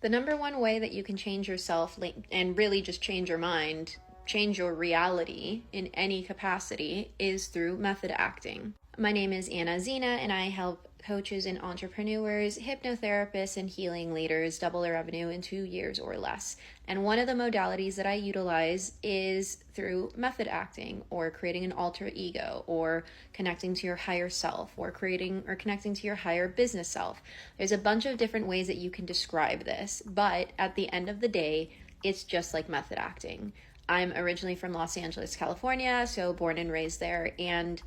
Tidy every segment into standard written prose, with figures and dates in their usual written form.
The number one way that you can change yourself and really just change your mind, change your reality in any capacity, is through method acting. My name is Anna Zena, and I help coaches and entrepreneurs, hypnotherapists, and healing leaders double their revenue in 2 years or less. And one of the modalities that I utilize is through method acting, or creating an alter ego, or connecting to your higher self, or creating or connecting to your higher business self. There's a bunch of different ways that you can describe this, but at the end of the day, it's just like method acting. I'm originally from Los Angeles, California, so born and raised there, and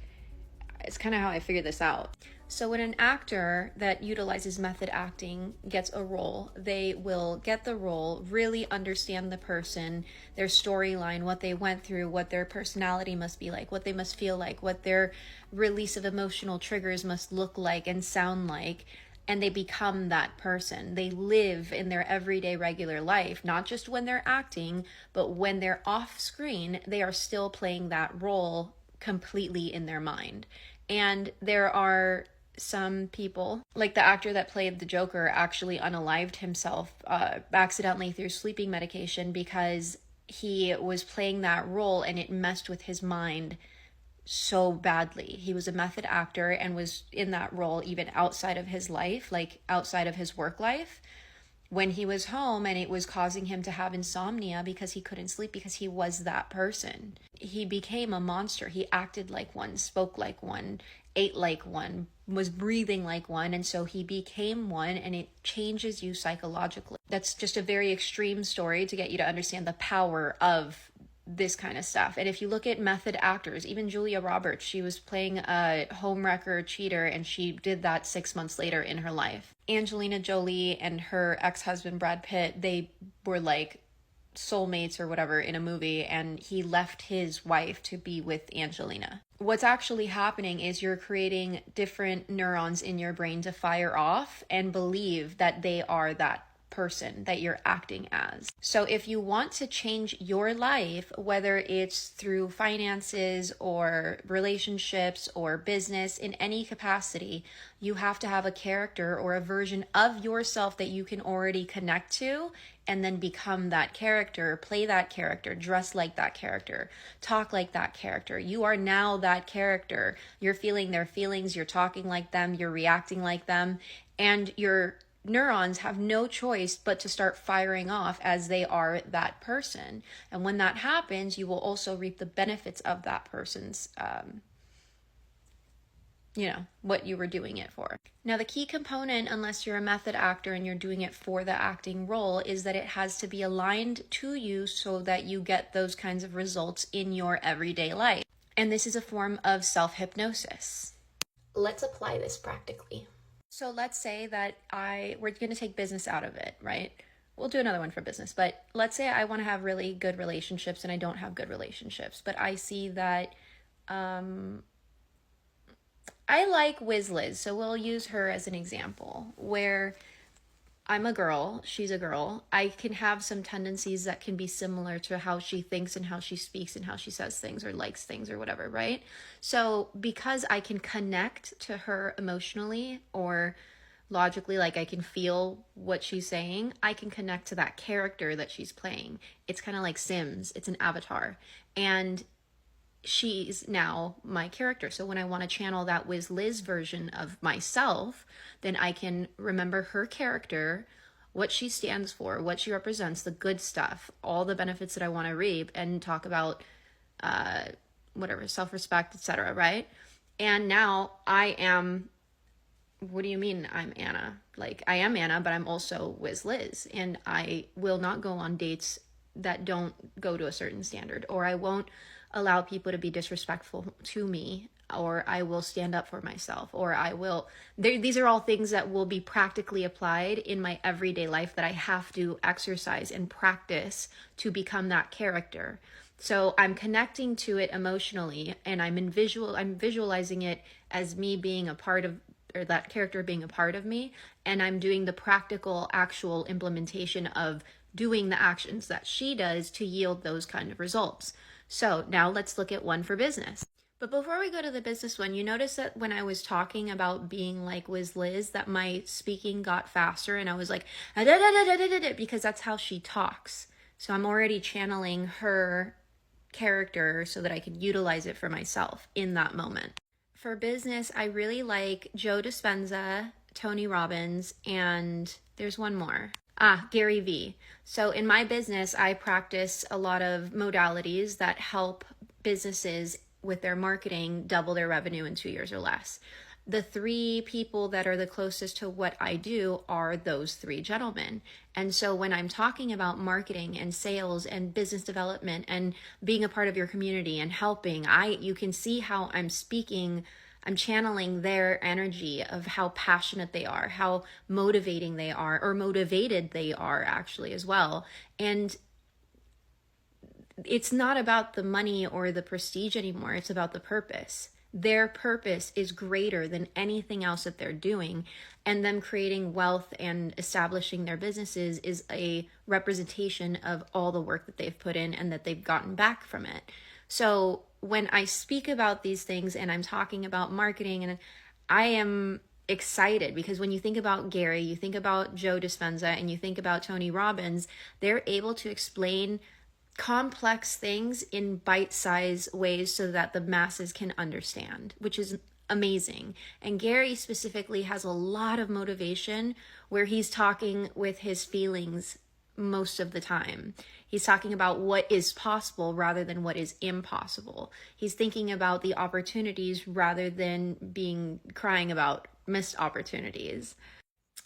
it's kind of how I figured this out. So when an actor that utilizes method acting gets a role, they will get the role, really understand the person, their storyline, what they went through, what their personality must be like, what they must feel like, what their release of emotional triggers must look like and sound like, and they become that person. They live in their everyday regular life, not just when they're acting, but when they're off screen, they are still playing that role completely in their mind. And there are some people, like the actor that played the Joker, actually unalived himself accidentally through sleeping medication because he was playing that role and it messed with his mind so badly. He was a method actor and was in that role even outside of his life, like outside of his work life, when he was home, and it was causing him to have insomnia because he couldn't sleep because he was that person. He became a monster. He acted like one, spoke like one, ate like one, was breathing like one, and so he became one, and it changes you psychologically. That's just a very extreme story to get you to understand the power of this kind of stuff. And if you look at method actors, even Julia Roberts, she was playing a homewrecker cheater, and she did that 6 months later in her life. Angelina Jolie and her ex-husband Brad Pitt, they were like soulmates or whatever in a movie, and he left his wife to be with Angelina. What's actually happening is you're creating different neurons in your brain to fire off and believe that they are that person that you're acting as. So if you want to change your life, whether it's through finances or relationships or business, in any capacity, you have to have a character or a version of yourself that you can already connect to, and then become that character, play that character, dress like that character, talk like that character. You are now that character. You're feeling their feelings, you're talking like them, you're reacting like them, and your neurons have no choice but to start firing off as they are that person. And when that happens, you will also reap the benefits of that person's what you were doing it for. Now, the key component, unless you're a method actor and you're doing it for the acting role, is that it has to be aligned to you so that you get those kinds of results in your everyday life. And this is a form of self-hypnosis. Let's apply this practically. So let's say that we're going to take business out of it, right? We'll do another one for business, but let's say I want to have really good relationships and I don't have good relationships, but I see that I like Wiz Liz, so we'll use her as an example, where I'm a girl, she's a girl. I can have some tendencies that can be similar to how she thinks and how she speaks and how she says things or likes things or whatever, right? So because I can connect to her emotionally or logically, like I can feel what she's saying, I can connect to that character that she's playing. It's kind of like Sims, it's an avatar. And she's now my character. So when I want to channel that Wiz Liz version of myself, then I can remember her character, what she stands for, what she represents, the good stuff, all the benefits that I want to reap, and talk about whatever, self-respect, etc., right? And now I am, what do you mean I'm Anna? Like, I am Anna, but I'm also Wiz Liz, and I will not go on dates that don't go to a certain standard, or I won't allow people to be disrespectful to me, or I will stand up for myself, or I will, these are all things that will be practically applied in my everyday life that I have to exercise and practice to become that character. So I'm connecting to it emotionally, and I'm visualizing it as me being a part of, or that character being a part of me, and I'm doing the practical, actual implementation of doing the actions that she does to yield those kind of results. So now let's look at one for business. But before we go to the business one, you notice that when I was talking about being like Wiz Liz, that my speaking got faster and I was like, because that's how she talks. So I'm already channeling her character so that I can utilize it for myself in that moment. For business, I really like Joe Dispenza, Tony Robbins, and there's one more. Gary Vee. So in my business, I practice a lot of modalities that help businesses with their marketing double their revenue in 2 years or less. The three people that are the closest to what I do are those three gentlemen. And so when I'm talking about marketing and sales and business development and being a part of your community and helping, you can see how I'm speaking, I'm channeling their energy of how passionate they are, how motivating they are, or motivated they are actually as well. And it's not about the money or the prestige anymore. It's about the purpose. Their purpose is greater than anything else that they're doing. And them creating wealth and establishing their businesses is a representation of all the work that they've put in and that they've gotten back from it. So when I speak about these things and I'm talking about marketing, and I am excited because when you think about Gary, you think about Joe Dispenza, and you think about Tony Robbins, they're able to explain complex things in bite-sized ways so that the masses can understand, which is amazing. And Gary specifically has a lot of motivation where he's talking with his feelings most of the time. He's talking about what is possible rather than what is impossible. He's thinking about the opportunities rather than crying about missed opportunities.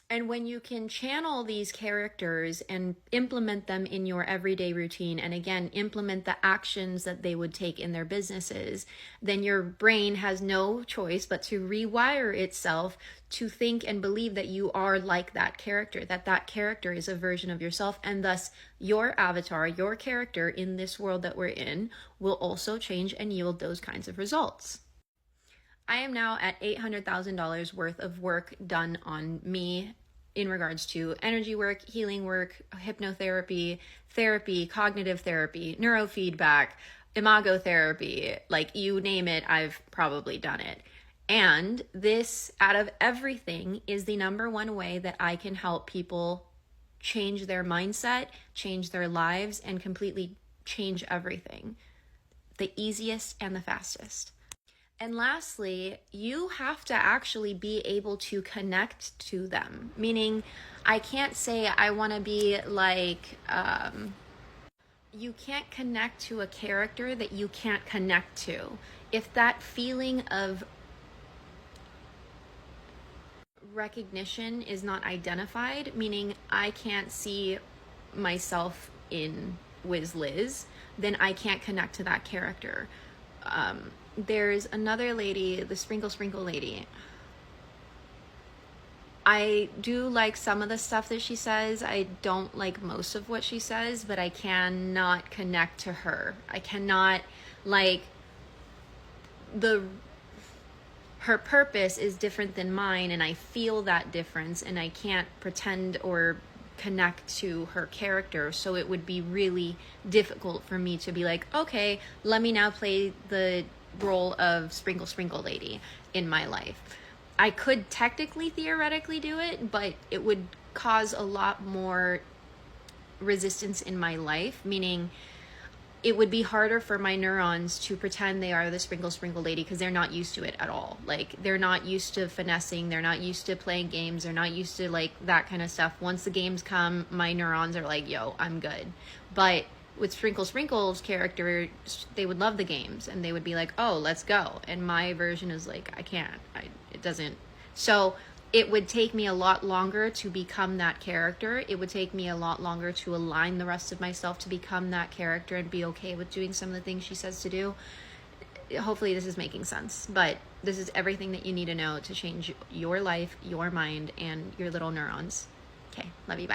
And when you can channel these characters and implement them in your everyday routine, and again, implement the actions that they would take in their businesses, then your brain has no choice but to rewire itself to think and believe that you are like that character, that character is a version of yourself, and thus your avatar, your character in this world that we're in will also change and yield those kinds of results. I am now at $800,000 worth of work done on me in regards to energy work, healing work, hypnotherapy, therapy, cognitive therapy, neurofeedback, imago therapy, like you name it, I've probably done it. And this, out of everything, is the number one way that I can help people change their mindset, change their lives, and completely change everything. The easiest and the fastest. And lastly, you have to actually be able to connect to them. Meaning, I can't say I want to be like, you can't connect to a character that you can't connect to. If that feeling of recognition is not identified, meaning I can't see myself in Wiz Liz, then I can't connect to that character. There's another lady, the Sprinkle lady. I do like some of the stuff that she says. I don't like most of what she says, but I cannot connect to her. I cannot, her purpose is different than mine, and I feel that difference, and I can't pretend or connect to her character. So it would be really difficult for me to be like, okay, let me now play the role of Sprinkle lady in my life. I could technically, theoretically do it, but it would cause a lot more resistance in my life, meaning it would be harder for my neurons to pretend they are the Sprinkle lady because they're not used to it at all. Like, they're not used to finessing, they're not used to playing games, they're not used to like that kind of stuff. Once the games come, my neurons are like, yo, I'm good. But with Sprinkle's character, they would love the games and they would be like, oh, let's go. And my version is like, I can't, it doesn't. So it would take me a lot longer to become that character. It would take me a lot longer to align the rest of myself to become that character and be okay with doing some of the things she says to do. Hopefully this is making sense, but this is everything that you need to know to change your life, your mind, and your little neurons. Okay, love you, bye.